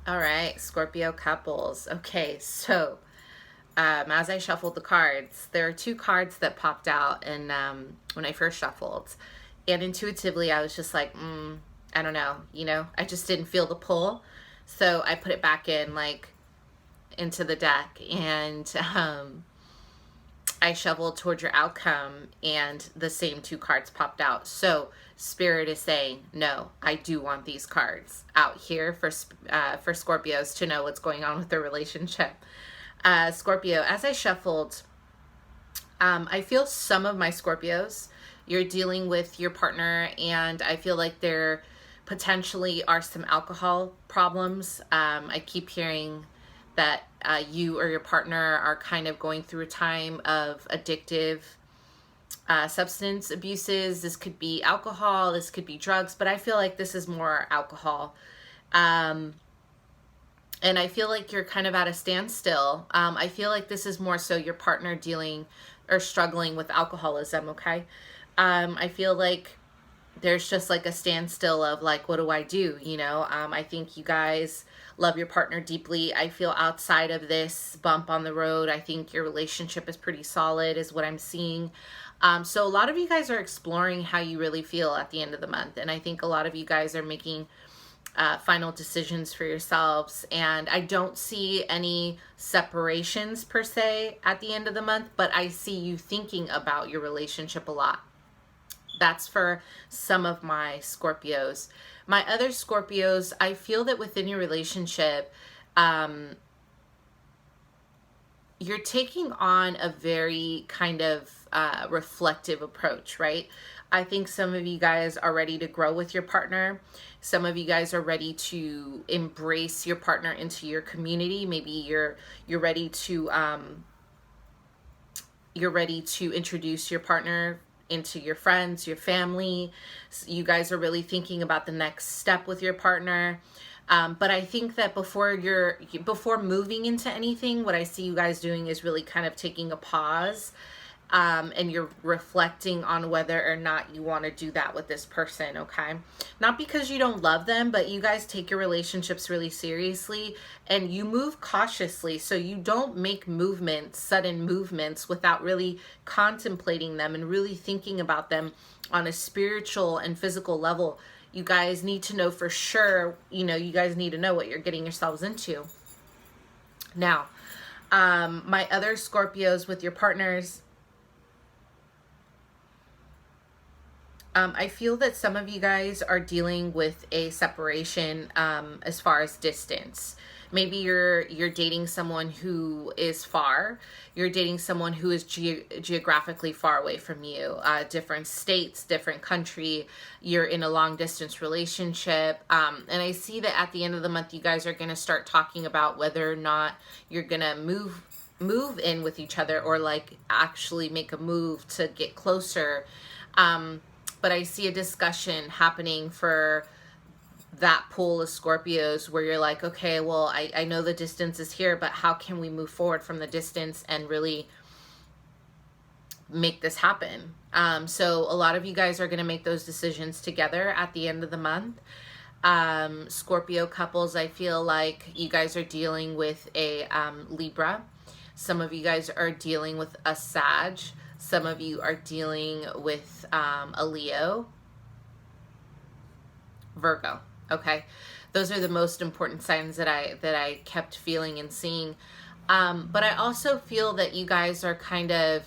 All right, Scorpio couples. Okay, so as I shuffled the cards, there are two cards that popped out, and when I first shuffled, and intuitively I was just like, I don't know, I just didn't feel the pull, so I put it back in, like into the deck, and I shoveled towards your outcome, and the same two cards popped out. So Spirit is saying, no, I do want these cards out here for Scorpios to know what's going on with their relationship. Scorpio, as I shuffled, I feel some of my Scorpios, you're dealing with your partner, and I feel like there potentially are some alcohol problems. I keep hearing that you or your partner are kind of going through a time of addictive substance abuses. This could be alcohol, this could be drugs, but I feel like this is more alcohol. And I feel like you're kind of at a standstill. I feel like this is more so your partner dealing or struggling with alcoholism, okay? I feel like there's just like a standstill of like, what do I do? I think you guys love your partner deeply. I feel outside of this bump on the road, I think your relationship is pretty solid, is what I'm seeing. So a lot of you guys are exploring how you really feel at the end of the month. And I think a lot of you guys are making final decisions for yourselves. And I don't see any separations per se at the end of the month, but I see you thinking about your relationship a lot. That's for some of my Scorpios. My other Scorpios, I feel that within your relationship, you're taking on a very kind of reflective approach, right? I think some of you guys are ready to grow with your partner. Some of you guys are ready to embrace your partner into your community. Maybe you're ready to introduce your partner into your friends, your family. You guys are really thinking about the next step with your partner. But I think that before moving into anything, what I see you guys doing is really kind of taking a pause, and you're reflecting on whether or not you want to do that with this person, okay? Not because you don't love them, but you guys take your relationships really seriously, and you move cautiously, so you don't make sudden movements without really contemplating them and really thinking about them on a spiritual and physical level. You guys need to know for sure, you guys need to know what you're getting yourselves into. Now, my other Scorpios with your partners, I feel that some of you guys are dealing with a separation as far as distance. Maybe you're dating someone who is far. You're dating someone who is geographically far away from you. Different states, different country. You're in a long distance relationship. And I see that at the end of the month, you guys are going to start talking about whether or not you're going to move in with each other, or like actually make a move to get closer. But I see a discussion happening for that pool of Scorpios where you're like, okay, well, I know the distance is here, but how can we move forward from the distance and really make this happen? So a lot of you guys are going to make those decisions together at the end of the month. Scorpio couples, I feel like you guys are dealing with a Libra. Some of you guys are dealing with a Sag. Some of you are dealing with a Leo, Virgo. Okay, those are the most important signs that I kept feeling and seeing. But I also feel that you guys are kind of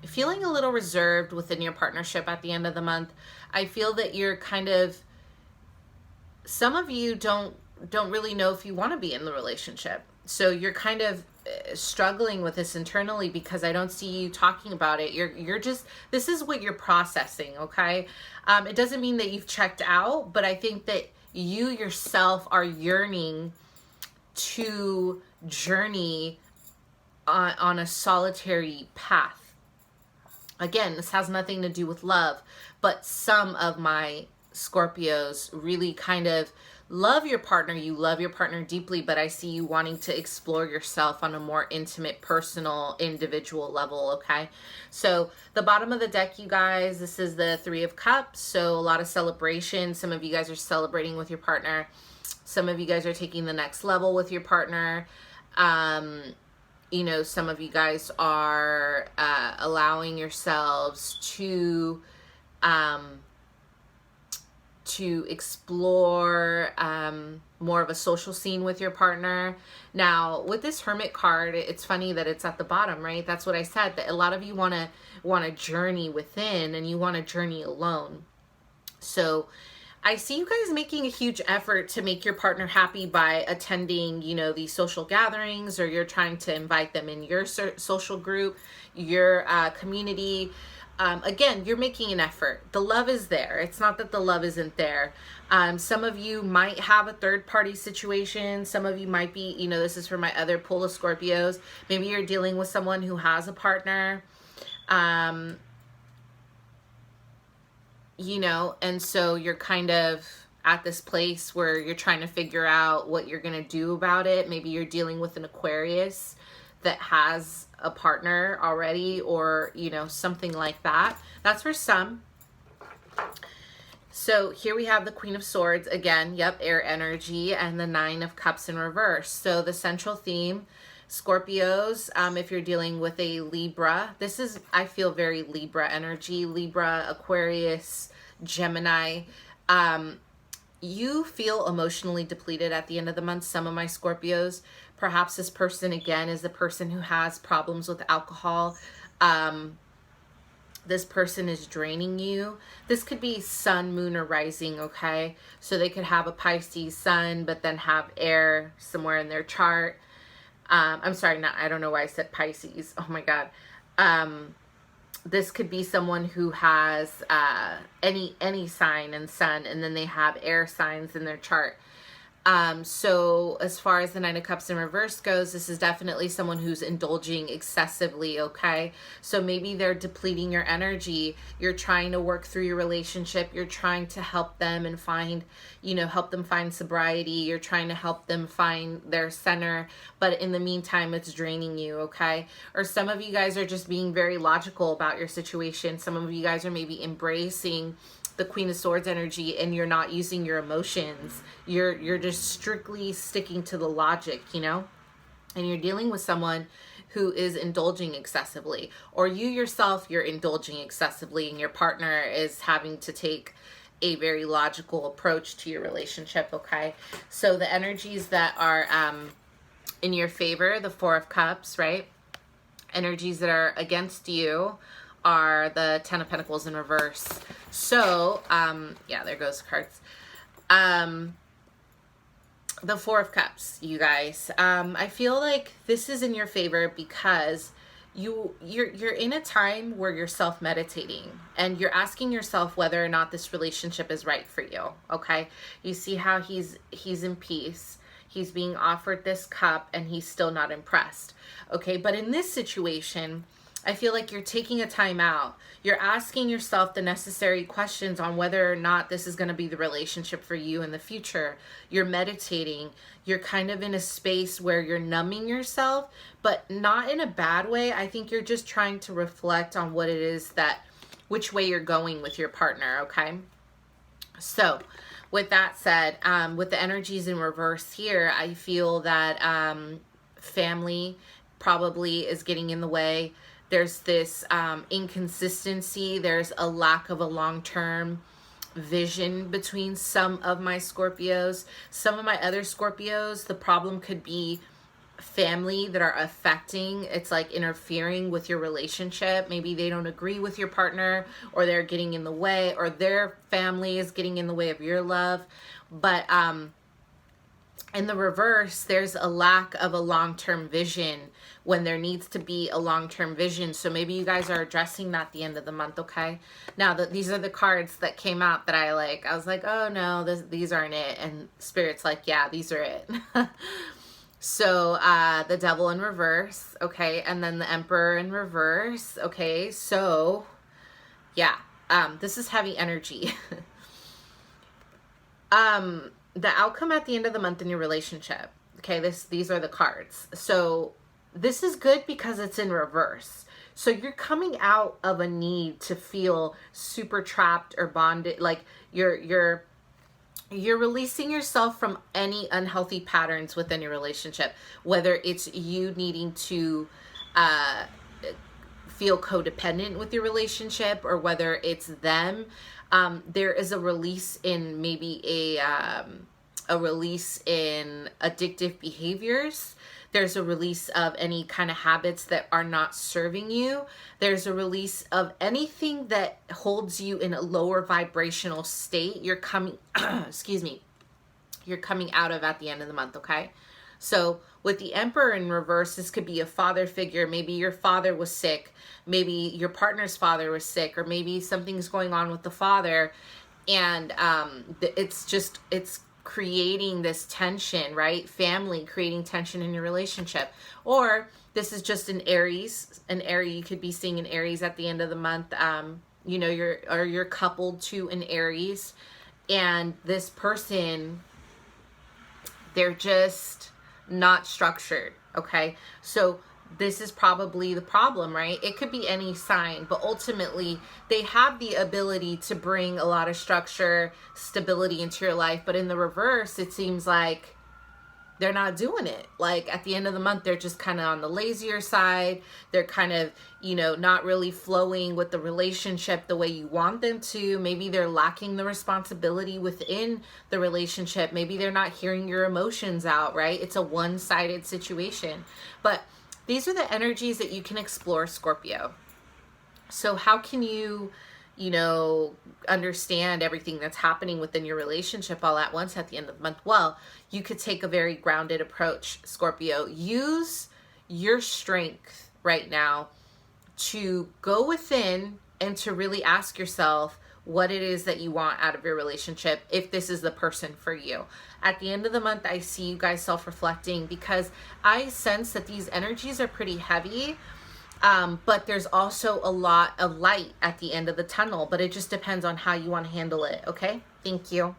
feeling a little reserved within your partnership at the end of the month. I feel that you're kind of, some of you don't really know if you want to be in the relationship. So you're kind of struggling with this internally because I don't see you talking about it. You're just, this is what you're processing, okay? It doesn't mean that you've checked out, but I think that you yourself are yearning to journey on a solitary path. Again, this has nothing to do with love, but some of my Scorpios really kind of love your partner. You love your partner deeply, but I see you wanting to explore yourself on a more intimate, personal, individual level, okay? So the bottom of the deck, you guys, this is the Three of Cups. So a lot of celebration. Some of you guys are celebrating with your partner. Some of you guys are taking the next level with your partner. You know, some of you guys are allowing yourselves to explore more of a social scene with your partner. Now, with this Hermit card, it's funny that it's at the bottom, right? That's what I said, that a lot of you want to journey within, and you want to journey alone. So I see you guys making a huge effort to make your partner happy by attending, you know, these social gatherings, or you're trying to invite them in your social group, your community. Again, you're making an effort. The love is there. It's not that the love isn't there. Some of you might have a third party situation. Some of you might be, you know, this is for my other pool of Scorpios. Maybe you're dealing with someone who has a partner. You know, and so you're kind of at this place where you're trying to figure out what you're going to do about it. Maybe you're dealing with an Aquarius that has a partner already, or, you know, something like that. That's for some. So here we have the Queen of Swords again. Yep, air energy, and the Nine of Cups in reverse. So the central theme, Scorpios, if you're dealing with a Libra, this is, I feel, very Libra energy. Libra, Aquarius, Gemini. You feel emotionally depleted at the end of the month, some of my Scorpios. Perhaps this person, again, is the person who has problems with alcohol. This person is draining you. This could be sun, moon, or rising, okay? So they could have a Pisces sun, but then have air somewhere in their chart. I'm sorry, I don't know why I said Pisces. Oh my God. This could be someone who has any sign and sun, and then they have air signs in their chart. So as far as the Nine of Cups in reverse goes, this is definitely someone who's indulging excessively, okay? So maybe they're depleting your energy. You're trying to work through your relationship. You're trying to help them and find, you know, help them find sobriety. You're trying to help them find their center. But in the meantime, it's draining you, okay? Or some of you guys are just being very logical about your situation. Some of you guys are maybe embracing the Queen of Swords energy, and you're not using your emotions. You're just strictly sticking to the logic, you know? And you're dealing with someone who is indulging excessively, or you yourself, you're indulging excessively, and your partner is having to take a very logical approach to your relationship, okay? So the energies that are in your favor, the Four of Cups, right? Energies that are against you are the Ten of Pentacles in reverse. So, yeah, there goes the cards. The Four of Cups, you guys. I feel like this is in your favor because you're in a time where you're self-meditating and you're asking yourself whether or not this relationship is right for you, okay? You see how he's in peace. He's being offered this cup and he's still not impressed, okay? But in this situation, I feel like you're taking a time out. You're asking yourself the necessary questions on whether or not this is going to be the relationship for you in the future. You're meditating. You're kind of in a space where you're numbing yourself, but not in a bad way. I think you're just trying to reflect on what it is which way you're going with your partner, okay? So with that said, with the energies in reverse here, I feel that family probably is getting in the way. There's this inconsistency. There's a lack of a long-term vision between some of my Scorpios. Some of my other Scorpios, the problem could be family that are affecting, it's like interfering with your relationship. Maybe they don't agree with your partner, or they're getting in the way, or their family is getting in the way of your love. But in the reverse, there's a lack of a long-term vision when there needs to be a long-term vision. So maybe you guys are addressing that at the end of the month, okay? Now, these are the cards that came out that I like. I was like, oh no, these aren't it. And Spirit's like, yeah, these are it. So the Devil in reverse, okay? And then the Emperor in reverse, okay? So, yeah, this is heavy energy. The outcome at the end of the month in your relationship, okay, these are the cards. So this is good because it's in reverse. So you're coming out of a need to feel super trapped or bonded, like you're you're releasing yourself from any unhealthy patterns within your relationship, whether it's you needing to uh, feel codependent with your relationship, or whether it's them. There is a release in maybe a release in addictive behaviors. There's a release of any kind of habits that are not serving you. There's a release of anything that holds you in a lower vibrational state. You're coming, excuse me, you're coming out of at the end of the month, okay? So with the Emperor in reverse, this could be a father figure. Maybe your father was sick. Maybe your partner's father was sick, or maybe something's going on with the father. And it's creating this tension, right? Family creating tension in your relationship. Or this is just an Aries. An Aries, you could be seeing an Aries at the end of the month. You know, you're coupled to an Aries, and this person, they're just not structured, okay? So this is probably the problem, right? It could be any sign, but ultimately they have the ability to bring a lot of structure, stability into your life. But in the reverse, it seems like they're not doing it. Like at the end of the month, they're just kind of on the lazier side. They're kind of, you know, not really flowing with the relationship the way you want them to. Maybe they're lacking the responsibility within the relationship. Maybe they're not hearing your emotions out, right? It's a one-sided situation. But these are the energies that you can explore, Scorpio. So how can you, you know, understand everything that's happening within your relationship all at once at the end of the month? Well, you could take a very grounded approach, Scorpio. Use your strength right now to go within and to really ask yourself what it is that you want out of your relationship, if this is the person for you. At the end of the month, I see you guys self-reflecting, because I sense that these energies are pretty heavy, but there's also a lot of light at the end of the tunnel, but it just depends on how you want to handle it, okay? Thank you.